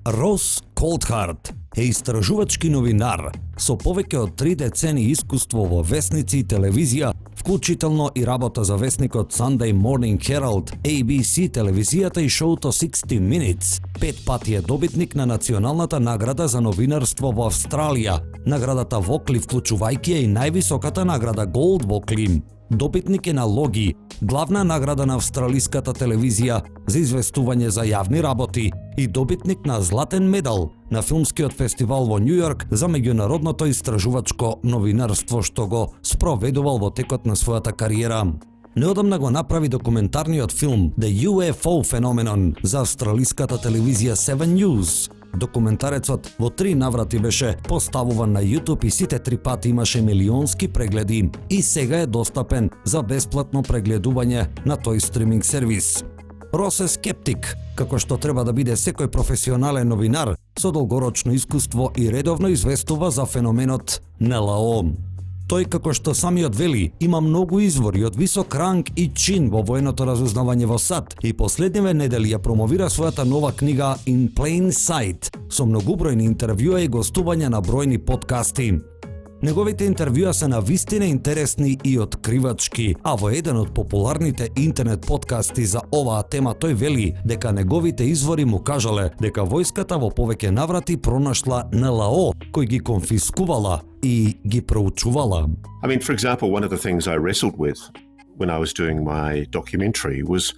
Рос Колдхарт е истражувачки новинар со повеќе од 3 децени искуство во весници и телевизија, вклучително и работа за весникот Sunday Morning Herald, ABC телевизијата и шоуто 60 Minutes. 5 пати е добитник на националната награда за новинарство во Австралија, наградата Вокли вклучувајќи ја и највисоката награда Голд Вокли. Добитник е на Логи, главна награда на австралиската телевизија за известување за јавни работи и добитник на Златен медал на филмскиот фестивал во Њу Јорк за меѓународното истражувачко новинарство што го спроведувал во текот на својата кариера. Неодамна го направи документарниот филм The UFO Phenomenon за австралиската телевизија 7 News. Документарецот во 3 наврати беше поставуван на YouTube и сите 3 пати имаше милионски прегледи и сега е достапен за бесплатно прегледување на тој стриминг сервис. Рос е скептик, како што треба да биде секој професионален новинар со долгорочно искуство и редовно известува за феноменот НЛО. Тој, како што самиот вели, има многу извори од висок ранг и чин во военото разузнавање во САД и последниве недели ја промовира својата нова книга In Plain Sight со многубројни интервјуа и гостувања на бројни подкасти. Неговите интервјуа се навистина интересни и откривачки, а во еден од популарните интернет подкасти за оваа тема тој вели дека неговите извори му кажале дека војската во повеќе наврати пронашла НЛО кој ги конфискувала и ги проучувала. I mean, for example, one of the things I wrestled with when I was doing my documentary was,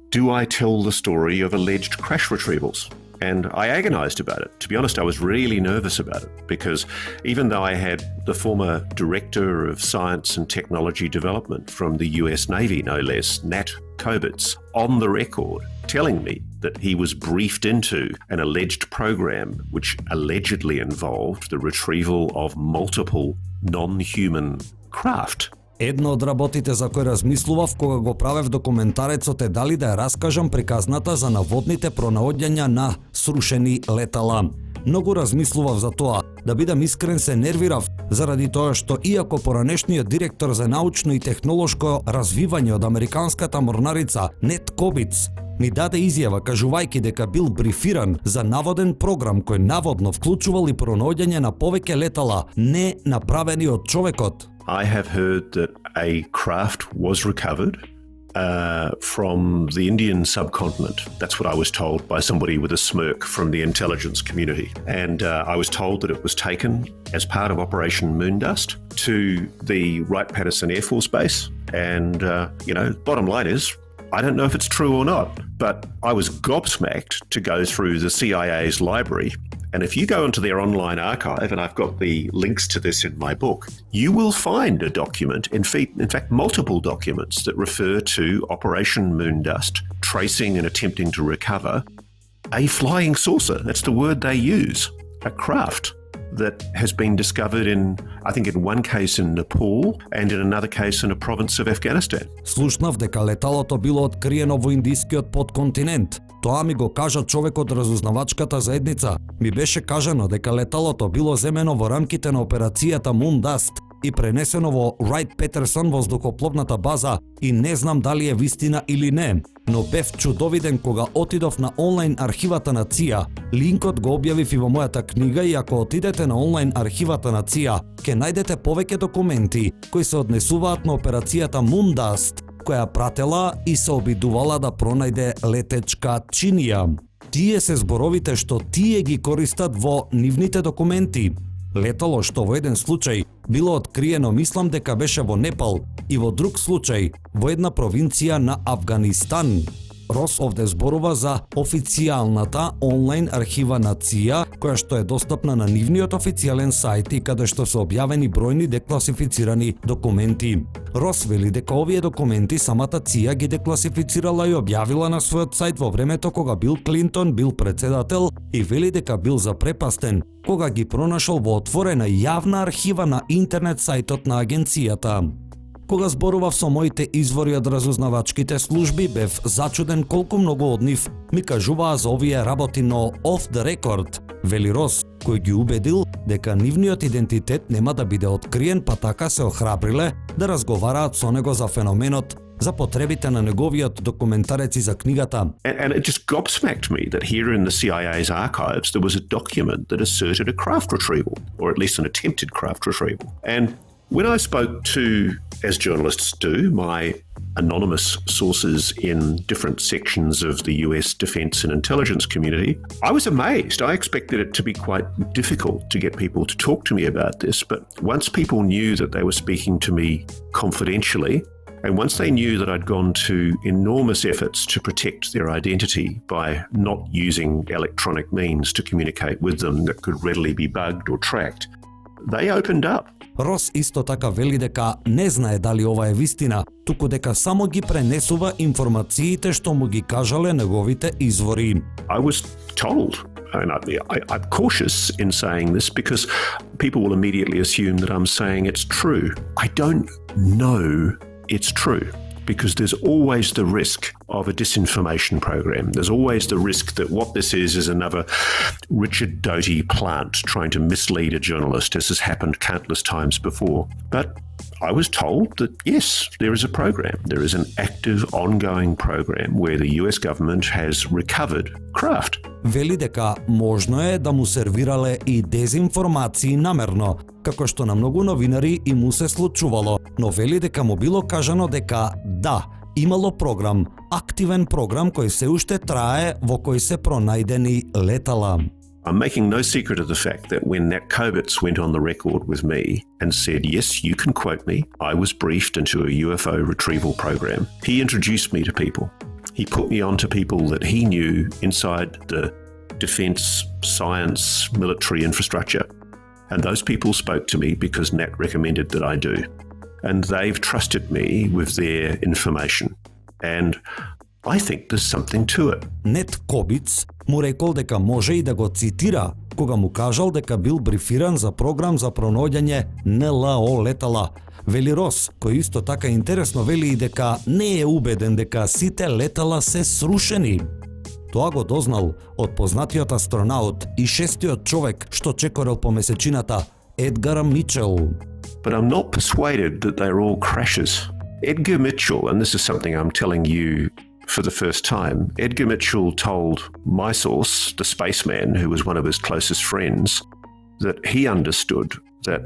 do I tell the story of alleged crash retrievals? And I agonized about it. To be honest, I was really nervous about it because even though I had the former Director of Science and Technology Development from the US Navy, no less, Nat Kobitz, on the record telling me that he was briefed into an alleged program which allegedly involved the retrieval of multiple non-human craft. Едно од работите за кој размислував кога го правев документарецот е дали да ја раскажам приказната за наводните пронаоѓања на срушени летала. Многу размислував за тоа, да бидам искрен се нервирав, заради тоа што иако поранешниот директор за научно и технолошко развивање од американската морнарица Нет Кобиц ми даде изјава кажувајќи дека бил брифиран за наводен програм кој наводно вклучувал и пронаоѓање на повеќе летала не направени од човекот. I have heard that a craft was recovered from the Indian subcontinent. That's what I was told by somebody with a smirk from the intelligence community. And I was told that it was taken as part of Operation Moondust to the Wright-Patterson Air Force Base. And, bottom line is, I don't know if it's true or not, but I was gobsmacked to go through the CIA's library. And if you go into their online archive, and I've got the links to this in my book, you will find a document, in fact, multiple documents that refer to Operation Moondust, tracing and attempting to recover a flying saucer. That's the word they use, a craft that has been discovered in one case in Nepal and in another case in a province of Afghanistan. Слушнав дека леталото било откриено во индискиот подконтинент. Тоа ми го кажа човек од разузнавачката заедница. Ми беше кажано дека леталото било земено во рамките на операцијата Moondust и пренесено во Wright-Patterson воздухопловната база и не знам дали е вистина или не, но бев чудовиден кога отидов на онлайн архивата на ЦИА. Линкот го објавив и во мојата книга и ако отидете на онлайн архивата на ЦИА, ќе најдете повеќе документи кои се однесуваат на операцијата Moondust, која пратела и се обидувала да пронајде летечка чинија. Тие се зборовите што тие ги користат во нивните документи. Летало што во еден случај било откриено, мислам дека беше во Непал, и во друг случај во една провинција на Авганистан. Рос овде зборува за официјалната онлайн архива на ЦИА, која што е достапна на нивниот официјален сајт и каде што се објавени бројни декласифицирани документи. Рос вели дека овие документи самата ЦИА ги декласифицирала и објавила на својот сајт во времето кога Бил Клинтон бил председател и вели дека бил запрепастен кога ги пронашол во отворена јавна архива на интернет сајтот на агенцијата. Кога зборував со моите извори од разузнавачките служби, бев зачуден колку многу од нив ми кажуваа за овие работи, но off the record, вели Рос, кој ги убедил дека нивниот идентитет нема да биде откриен, па така се охрабриле да разговараат со него за феноменот за потребите на неговиот документареци за книгата. And it just gobsmacked me that here in the CIA's archives there was a document that asserted a craft retrieval, or at least an attempted craft retrieval. And when I spoke to, as journalists do, my anonymous sources in different sections of the US defense and intelligence community, I was amazed. I expected it to be quite difficult to get people to talk to me about this, but once people knew that they were speaking to me confidentially, and once they knew that I'd gone to enormous efforts to protect their identity by not using electronic means to communicate with them that could readily be bugged or tracked, they opened up. Рос исто така вели дека не знае дали ова е вистина, туку дека само ги пренесува информациите што му ги кажале неговите извори. I was told, and I'm cautious in saying this because people will immediately assume that I'm saying it's true. I don't know it's true, because there's always the risk of a disinformation program. There's always the risk that what this is another Richard Doty plant trying to mislead a journalist, as has happened countless times before. But I was told that, yes, there is a program. There is an active, ongoing program where the US government has recovered craft. Вели дека можно е да му сервирале и дезинформации намерно, како што на многу новинари и му се случувало, но вели дека му било кажано дека да, имало програм, активен програм кој се уште трае, во кој се пронајдени летала. I'm making no secret of the fact that when Nat Kobitz went on the record with me and said, yes, you can quote me, I was briefed into a UFO retrieval program. He introduced me to people. He put me on to people that he knew inside the defense, science, military infrastructure. And those people spoke to me because Nat recommended that I do. And they've trusted me with their information. And I think there's something to it. Нет Кобиц му рекол дека може и да го цитира, кога му кажал дека бил брифиран за програм за пронаоѓање НЛО летала. Вели Рос, кој исто така интересно вели и дека не е убеден дека сите летала се срушени. Тоа го дознал од познатиот астронаут и шестиот човек што чекорел по месечината, Едгар Мичел. But I'm not persuaded that they're all crashes. Edgar Mitchell, and this is something I'm telling you for the first time, Edgar Mitchell told my source, the spaceman, who was one of his closest friends, that he understood that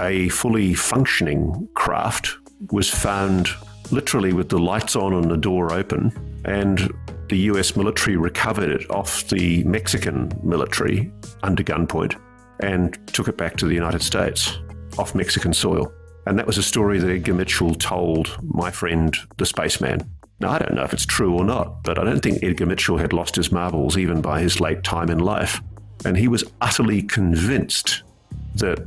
a fully functioning craft was found literally with the lights on and the door open, and the US military recovered it off the Mexican military under gunpoint and took it back to the United States off Mexican soil. And that was a story that Edgar Mitchell told my friend, the spaceman. Now, I don't know if it's true or not, but I don't think Edgar Mitchell had lost his marbles even by his late time in life. And he was utterly convinced that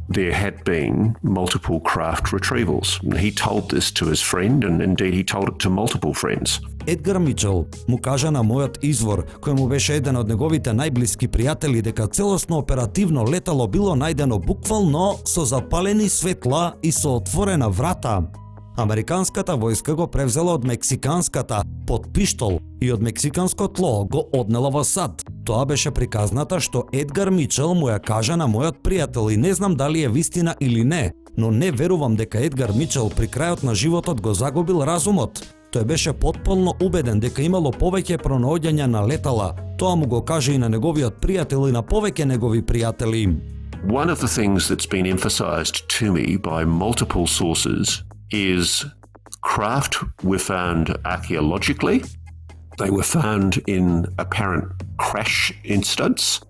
there had been multiple craft retrievals. And he told this to his friend, and indeed he told it to multiple friends. Едгар Мичел му кажа на мојот извор, кој му беше еден од неговите најблиски пријатели, дека целосно оперативно летало било најдено буквално со запалени светла и со отворена врата. Американската војска го превзела од мексиканската под пиштол и од мексиканско тло го однела во САД. Тоа беше приказната што Едгар Мичел му ја кажа на мојот пријател и не знам дали е вистина или не, но не верувам дека Едгар Мичел при крајот на животот го загубил разумот. Тој беше потполно убеден дека имало повеќе пронаоѓања на летала. Тоа му го каже и на неговиот пријател и на повеќе негови пријатели. One of the things that's been emphasized to me by multiple sources is craft were found archaeologically. They were found in apparent crash incidents,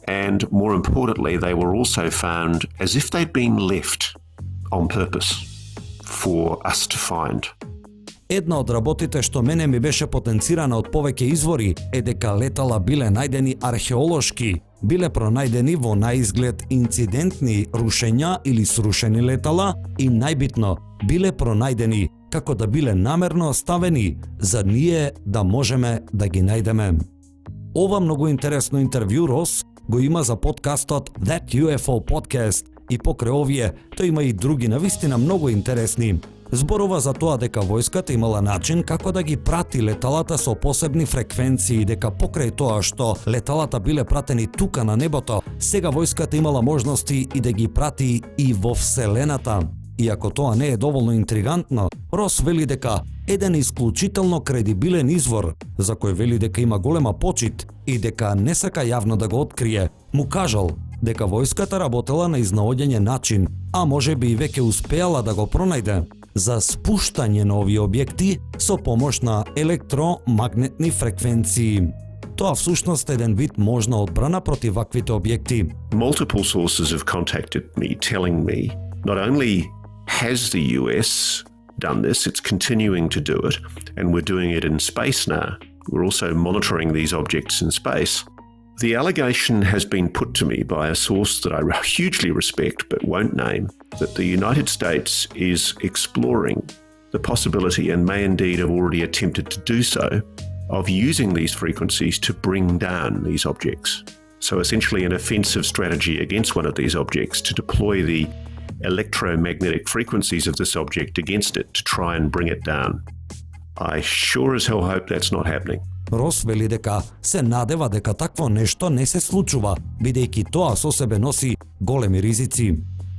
and more importantly, they were also found as if they'd been left on purpose for us to find. Една од работите што мене ми беше потенцирана од повеќе извори е дека летала биле најдени археолошки, биле пронајдени во наизглед инцидентни рушења или срушени летала и најбитно, биле пронајдени како да биле намерно оставени за ние да можеме да ги најдеме. Ова многу интересно интервју Рос го има за подкастот That UFO Podcast и покрај овие, тој има и други навистина многу интересни. Зборува за тоа дека војската имала начин како да ги прати леталата со посебни фреквенции, дека покрај тоа што леталата биле пратени тука на небото, сега војската имала можности и да ги прати и во Вселената. Иако тоа не е доволно интригантно, Рос вели дека еден исклучително кредибилен извор, за кој вели дека има голема почит и дека не сака јавно да го открие, му кажал дека војската работела на изнаоѓање начин, а може би и веќе успеала да го пронајде, за спуштање на овие објекти со помош на електромагнетни фреквенции. Тоа всушност е еден вид можна одбрана против ваквите објекти. Multiple sources have contacted me telling me not only has the US done this, it's continuing to do it, and we're doing it in space now. We're also monitoring these objects in space. The allegation has been put to me by a source that I hugely respect but won't name, that the United States is exploring the possibility, and may indeed have already attempted to do so, of using these frequencies to bring down these objects. So essentially an offensive strategy against one of these objects to deploy the electromagnetic frequencies of this object against it to try and bring it down. I sure as hell hope that's not happening. Рос вели дека се надева дека такво нешто не се случува, бидејќи тоа со себе носи големи ризици.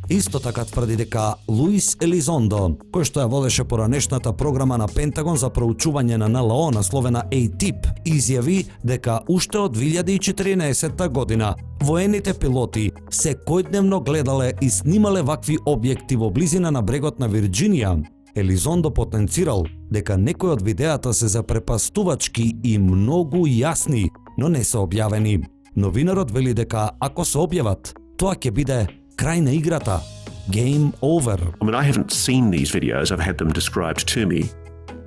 Исто така тврди дека Луис Елизондо, кој што ја водеше поранешната програма на Пентагон за проучување на НЛО насловена A-Tip, изјави дека уште од 2014 година воените пилоти секојдневно гледале и снимале вакви објекти во близина на брегот на Вирџинија. Елизондо потенцирал дека некои од видеата се запрепастувачки и многу јасни, но не се објавени. Новинарот вели дека ако се објават, тоа ќе биде крај на играта. Game over. I mean, I haven't seen these videos, I've had them described to me.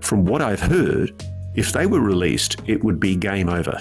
From what I've heard, if they were released, it would be game over.